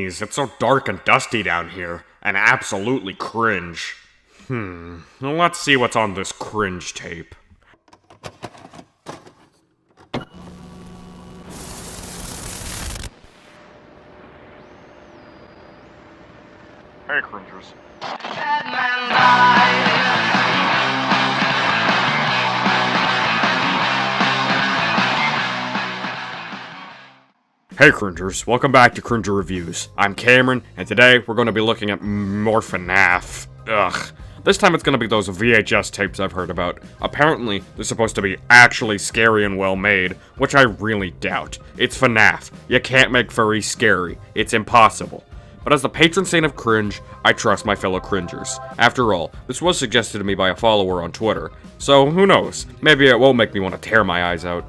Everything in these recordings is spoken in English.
Jeez, it's so dark and dusty down here, and absolutely cringe. Well, let's see what's on this cringe tape. Hey, cringers. Hey cringers, welcome back to Cringer Reviews. I'm Cameron, and today we're going to be looking at more FNaF. Ugh. This time it's going to be those VHS tapes I've heard about. Apparently, they're supposed to be actually scary and well made, which I really doubt. It's FNaF. You can't make furry scary. It's impossible. But as the patron saint of cringe, I trust my fellow cringers. After all, this was suggested to me by a follower on Twitter, so who knows, maybe it won't make me want to tear my eyes out.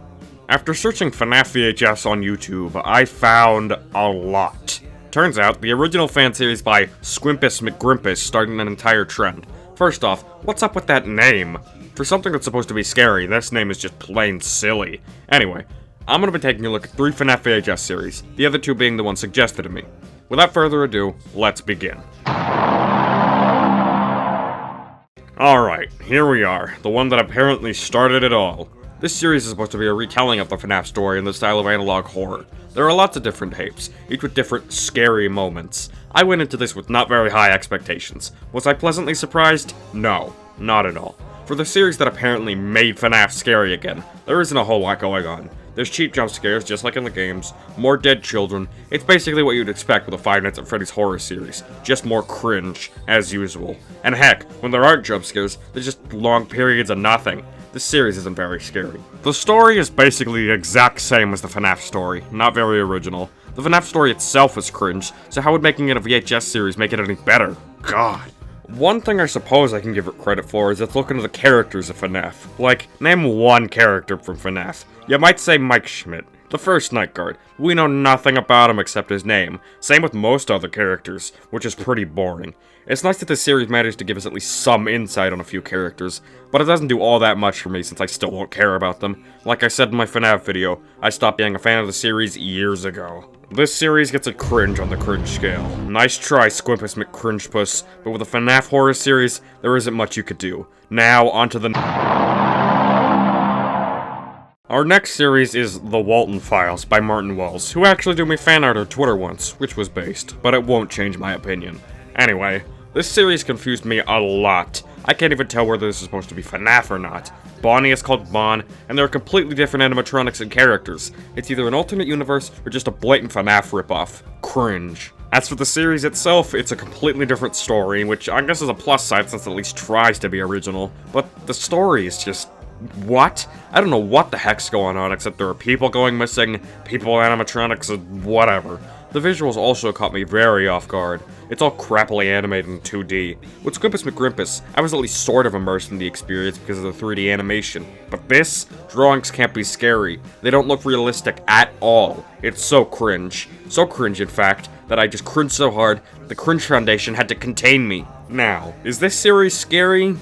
After searching FNaF VHS on YouTube, I found a lot. Turns out, the original fan series by Squimpus McGrimpus started an entire trend. First off, what's up with that name? For something that's supposed to be scary, this name is just plain silly. Anyway, I'm gonna be taking a look at 3 FNaF VHS series, the other 2 being the ones suggested to me. Without further ado, let's begin. Alright, here we are, the one that apparently started it all. This series is supposed to be a retelling of the FNaF story in the style of analog horror. There are lots of different tapes, each with different scary moments. I went into this with not very high expectations. Was I pleasantly surprised? No, not at all. For the series that apparently made FNaF scary again, there isn't a whole lot going on. There's cheap jump scares, just like in the games, more dead children. It's basically what you'd expect with a Five Nights at Freddy's horror series, just more cringe, as usual. And heck, when there aren't jump scares, there's just long periods of nothing. This series isn't very scary. The story is basically the exact same as the FNaF story, not very original. The FNaF story itself is cringe, so how would making it a VHS series make it any better? God. One thing I suppose I can give it credit for is it's looking at the characters of FNaF. Like, name one character from FNaF. You might say Mike Schmidt, the first night guard. We know nothing about him except his name. Same with most other characters, which is pretty boring. It's nice that this series managed to give us at least some insight on a few characters, but it doesn't do all that much for me since I still won't care about them. Like I said in my FNaF video, I stopped being a fan of the series years ago. This series gets a cringe on the cringe scale. Nice try, Squimpus McGrimpus, but with a FNaF horror series, there isn't much you could do. Now, onto the... Our next series is The Walten Files by Martin Wells, who actually did me fan art on Twitter once, which was based, but it won't change my opinion. Anyway, this series confused me a lot. I can't even tell whether this is supposed to be FNaF or not. Bonnie is called Bon, and there are completely different animatronics and characters. It's either an alternate universe or just a blatant FNaF ripoff. Cringe. As for the series itself, it's a completely different story, which I guess is a plus side since it at least tries to be original. But the story is just... what? I don't know what the heck's going on, except there are people going missing, people animatronics, and whatever. The visuals also caught me very off guard. It's all crappily animated in 2D. With Squimpus McGrimpus, I was at least sort of immersed in the experience because of the 3D animation. But this? Drawings can't be scary. They don't look realistic at all. It's so cringe. So cringe, in fact, that I just cringed so hard, the Cringe Foundation had to contain me. Now, is this series scary?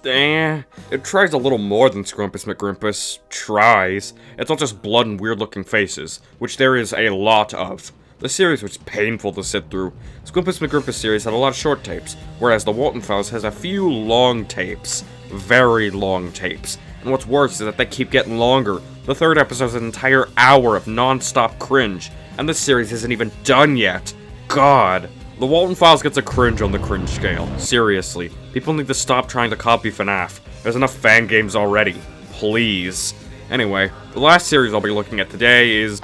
It tries a little more than Squimpus McGrimpus. Tries. It's not just blood and weird-looking faces, which there is a lot of. The series was painful to sit through. Squimpus McGrimpus series had a lot of short tapes, whereas the Walten Files has a few long tapes. Very long tapes. And what's worse is that they keep getting longer. The 3rd episode is an entire hour of non-stop cringe, and this series isn't even done yet. God. The Walten Files gets a cringe on the cringe scale. Seriously. People need to stop trying to copy FNaF. There's enough fan games already. Please. Anyway, the last series I'll be looking at today is...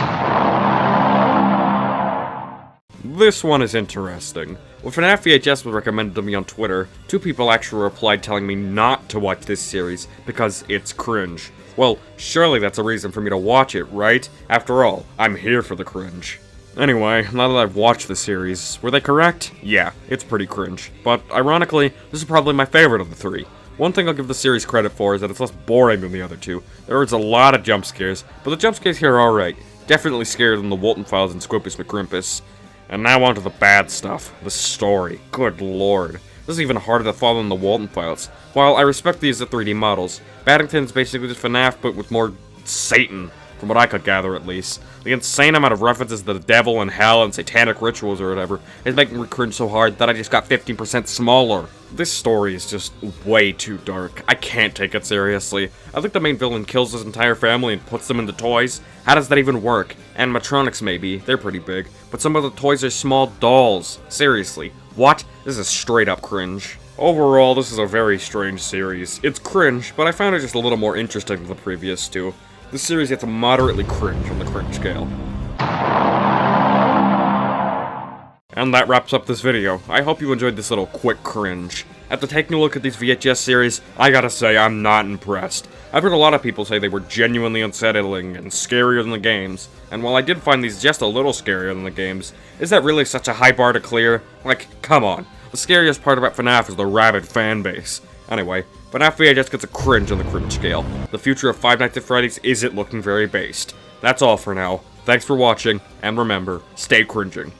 This one is interesting. When FNaF VHS was recommended to me on Twitter, 2 people actually replied telling me not to watch this series because it's cringe. Well, surely that's a reason for me to watch it, right? After all, I'm here for the cringe. Anyway, now that I've watched the series, were they correct? Yeah, it's pretty cringe. But, ironically, this is probably my favorite of the 3. One thing I'll give the series credit for is that it's less boring than the other 2. There is a lot of jump scares, but the jump scares here are alright. Definitely scarier than the Walten Files and Squimpus McGrimpus. And now on to the bad stuff. The story. Good lord. This is even harder to follow than the Walten Files. While I respect these as 3D models, Battington is basically just FNaF, but with more Satan. from what I could gather at least. The insane amount of references to the devil and hell and satanic rituals or whatever is making me cringe so hard that I just got 15% smaller. This story is just way too dark. I can't take it seriously. I think the main villain kills his entire family and puts them into toys. How does that even work? Animatronics maybe, they're pretty big, but some of the toys are small dolls. Seriously, what? This is straight up cringe. Overall, this is a very strange series. It's cringe, but I found it just a little more interesting than the previous two. This series gets moderately cringe on the cringe scale. And that wraps up this video. I hope you enjoyed this little quick cringe. After taking a look at these VHS series, I gotta say I'm not impressed. I've heard a lot of people say they were genuinely unsettling and scarier than the games, and while I did find these just a little scarier than the games, is that really such a high bar to clear? Like, come on. The scariest part about FNaF is the rabid fan base. Anyway, FNaF VHS gets a cringe on the cringe scale. The future of Five Nights at Freddy's isn't looking very based. That's all for now. Thanks for watching, and remember, stay cringing.